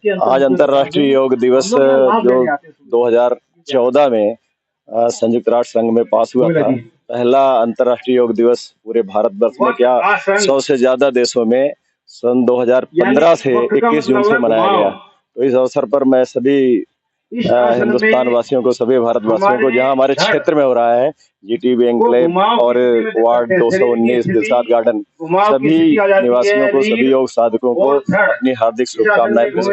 आज अंतर्राष्ट्रीय योग दिवस जो 2014 में संयुक्त राष्ट्र संघ में पास हुआ था, पहला अंतर्राष्ट्रीय योग दिवस पूरे भारतवर्ष में क्या 100 से ज्यादा देशों में सन 2015 से 21 जून से मनाया गया। तो इस अवसर पर मैं सभी हिंदुस्तान वासियों को, सभी भारतवासियों को, जहां हमारे क्षेत्र में हो रहा है जीटीबी एन्क्लेव और वार्ड 219 दिलशाद गार्डन, सभी निवासियों को, सभी योग साधकों को अपनी हार्दिक शुभकामनाएं पेश।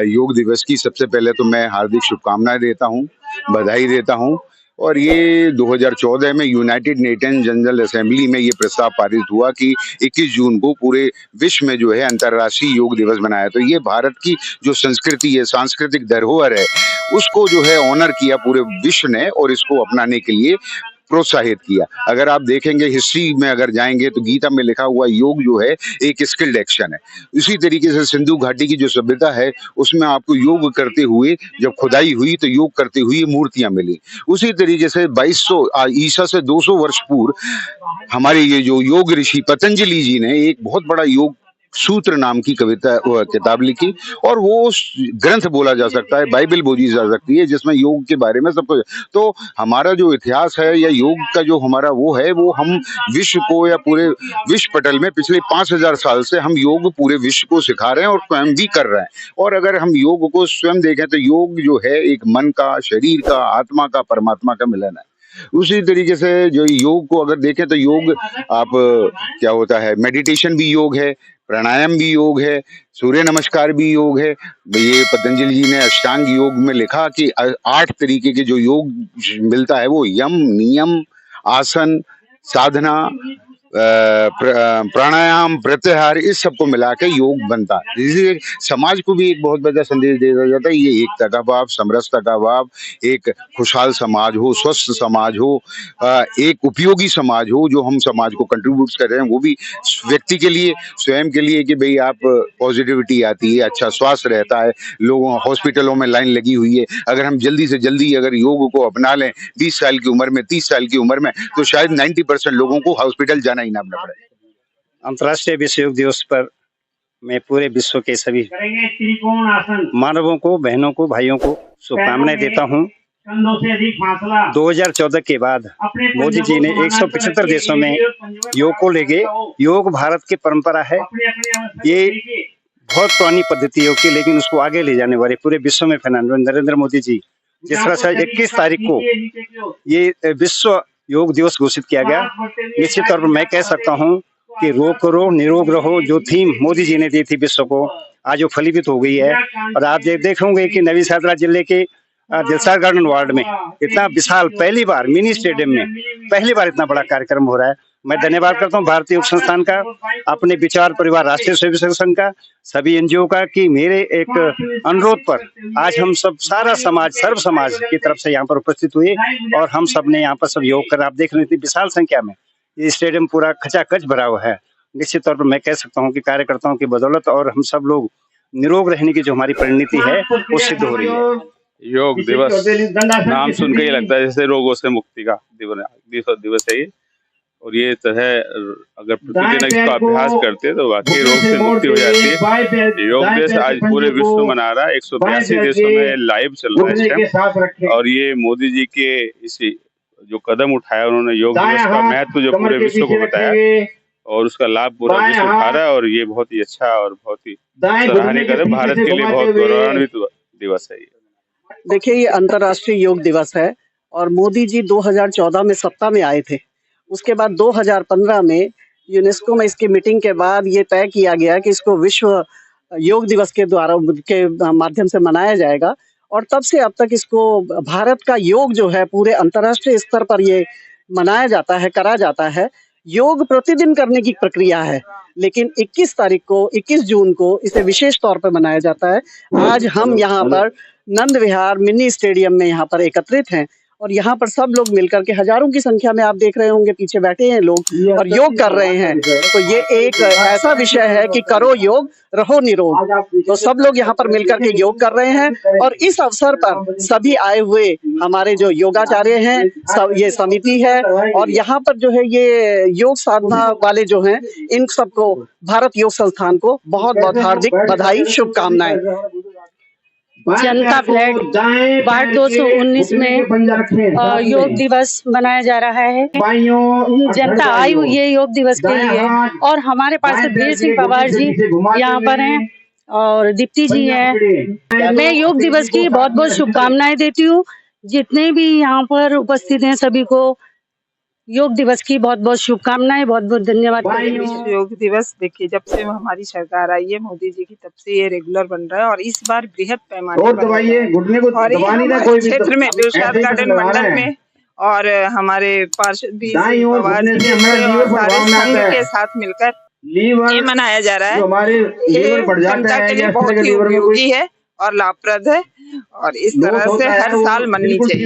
योग दिवस की सबसे पहले तो मैं हार्दिक शुभकामनाएं देता हूं, बधाई देता हूं। और ये 2014 में यूनाइटेड नेशन जनरल असेंबली में ये प्रस्ताव पारित हुआ कि 21 जून को पूरे विश्व में जो है अंतर्राष्ट्रीय योग दिवस मनाया। तो ये भारत की जो संस्कृति है, सांस्कृतिक धरोहर है, उसको जो है ऑनर किया पूरे विश्व ने और इसको अपनाने के लिए प्रोत्साहित किया। अगर आप देखेंगे हिस्ट्री में अगर जाएंगे तो गीता में लिखा हुआ योग जो है एक स्किल्ड एक्शन है। उसी तरीके से सिंधु घाटी की जो सभ्यता है उसमें आपको योग करते हुए जब खुदाई हुई तो योग करते हुए मूर्तियां मिली। उसी तरीके से 2200 ईसा से 200 वर्ष पूर्व हमारे ये जो योग ऋषि पतंजलि जी ने एक बहुत बड़ा योग सूत्र नाम की कविता किताब लिखी और वो ग्रंथ बोला जा सकता है, बाइबल बोली जा सकती है, जिसमें योग के बारे में सब कुछ। तो हमारा जो इतिहास है या योग का जो हमारा वो है, वो हम विश्व को या पूरे विश्व पटल में पिछले 5000 साल से हम योग पूरे विश्व को सिखा रहे हैं और स्वयं भी कर रहे हैं। और अगर हम योग को स्वयं देखें तो योग जो है एक मन का, शरीर का, आत्मा का, परमात्मा का मिलन है। उसी तरीके से जो योग को अगर देखें तो योग आप क्या होता है, मेडिटेशन भी योग है, प्राणायाम भी योग है, सूर्य नमस्कार भी योग है। ये पतंजलि जी ने अष्टांग योग में लिखा कि 8 तरीके के जो योग मिलता है वो यम, नियम, आसन, साधना, प्राणायाम, प्रत्याहार, इस सबको मिला के योग बनता है। इसलिए समाज को भी एक बहुत बड़ा संदेश दिया जाता है, ये एकता का भाव, समरसता का भाव, एक खुशहाल समाज हो, स्वस्थ समाज हो, एक उपयोगी समाज हो, जो हम समाज को कंट्रीब्यूट कर रहे हैं वो भी व्यक्ति के लिए, स्वयं के लिए, कि भाई आप पॉजिटिविटी आती है, अच्छा स्वास्थ्य रहता है, लोगों हॉस्पिटलों में लाइन लगी हुई है। अगर हम जल्दी से जल्दी अगर योग को अपना लें 20 साल की उम्र में, 30 साल की उम्र में, तो शायद 90% लोगों को हॉस्पिटल जाना ही ना पड़े। अंतर्राष्ट्रीय विश्व योग दिवस पर मैं पूरे विश्व के सभी मानवों को, बहनों को, भाइयों को शुभकामनाएं देता हूं। 2014 के बाद मोदी जी ने 175 देशों में योग को ले गए। योग भारत की परंपरा है, ये बहुत पुरानी पद्धति है योग की, लेकिन उसको आगे ले जाने वाले पूरे विश्व में फैलाने नरेंद्र मोदी जी, जिस तरह से 21 तारीख को ये विश्व योग दिवस घोषित किया गया, निश्चित तौर पर मैं कह सकता हूं कि रोग करो निरोग रहो, जो थीम मोदी जी ने दी थी विश्व को, आज वो फलीभूत हो गई है। और आप देखोगे कि नवी सराय जिले के दिलशाद गार्डन वार्ड में इतना विशाल, पहली बार मिनी स्टेडियम में पहली बार इतना बड़ा कार्यक्रम हो रहा है। मैं धन्यवाद करता हूँ भारतीय योग संस्थान का, अपने विचार परिवार राष्ट्रीय स्वयंसेवक संघ का, सभी एनजीओ का, कि मेरे एक अनुरोध पर आज हम सब सारा समाज, सर्व समाज की तरफ से यहाँ पर उपस्थित हुए और हम सब ने यहाँ पर सब योग कर, आप देख रहे थे विशाल संख्या में ये स्टेडियम पूरा खचाखच भरा हुआ है। निश्चित तौर पर मैं कह सकता हूँ कि कार्यकर्ताओं की बदौलत और हम सब लोग निरोग रहने की जो हमारी परिणति है वो सिद्ध हो रही है। योग दिवस नाम सुन के ही लगता है जैसे रोगों से मुक्ति का दिवस है ये। और ये तो है, अगर प्रतिदिन इसका अभ्यास करते तो वाकई रोग से मुक्ति हो जाती है। योग दिवस आज पूरे विश्व मना रहा है, 182 देशों में लाइव चल रहा है इस टाइम। और ये मोदी जी के इसी जो कदम उठाया उन्होंने, योग दिवस का महत्व जो पूरे विश्व को बताया और उसका लाभ पूरा विश्व उठा रहा है, और ये बहुत ही अच्छा और बहुत ही सराहनीय कदम, भारत के लिए बहुत गौरवान्वित दिवस है ये। देखिए, ये अंतर्राष्ट्रीय योग दिवस है और मोदी जी 2014 में सत्ता में आए थे। उसके बाद 2015 में यूनेस्को में इसकी मीटिंग के बाद ये तय किया गया कि इसको विश्व योग दिवस के द्वारा के माध्यम से मनाया जाएगा। और तब से अब तक इसको भारत का योग जो है पूरे अंतर्राष्ट्रीय स्तर पर ये मनाया जाता है, करा जाता है। योग प्रतिदिन करने की प्रक्रिया है, लेकिन 21 जून को इसे विशेष तौर पर मनाया जाता है। आज हम यहाँ पर नंद विहार मिनी स्टेडियम में यहाँ पर एकत्रित हैं और यहाँ पर सब लोग मिलकर के हजारों की संख्या में आप देख रहे होंगे पीछे बैठे हैं लोग और योग कर रहे हैं। तो ये एक ऐसा विषय है कि करो योग रहो निरोग। तो सब लोग यहाँ पर मिलकर के योग कर रहे हैं और इस अवसर पर सभी आए हुए हमारे जो योगाचार्य हैं, सब ये समिति है और यहाँ पर जो है ये योग साधना वाले जो हैं, इन सबको भारत योग संस्थान को बहुत बहुत हार्दिक बधाई, शुभकामनाएं। जनता फ्लैट वार्ड 219 में योग दिवस मनाया जा रहा है। जनता आई हुई है योग दिवस के लिए और हमारे पास से वीर सिंह पवार जी यहाँ पर हैं और दीप्ति जी हैं। मैं योग दिवस की बहुत बहुत शुभकामनाएं देती हूँ। जितने भी यहाँ पर उपस्थित हैं सभी को योग दिवस की बहुत बहुत शुभकामनाएं, बहुत बहुत धन्यवाद। विश्व योग दिवस देखिए, जब से हमारी सरकार आई है मोदी जी की, तब से ये रेगुलर बन रहा है और इस बार बृहद पैमाने पर और हमारे क्षेत्र में दिलशाद गार्डन मंडल में और हमारे पार्षद भी सारे संघ के साथ मिलकर ये मनाया जा रहा है। ये जनता के लिए बहुत ही उपयोगी है और लाभप्रद है और इस तरह से हर साल मननी चाहिए।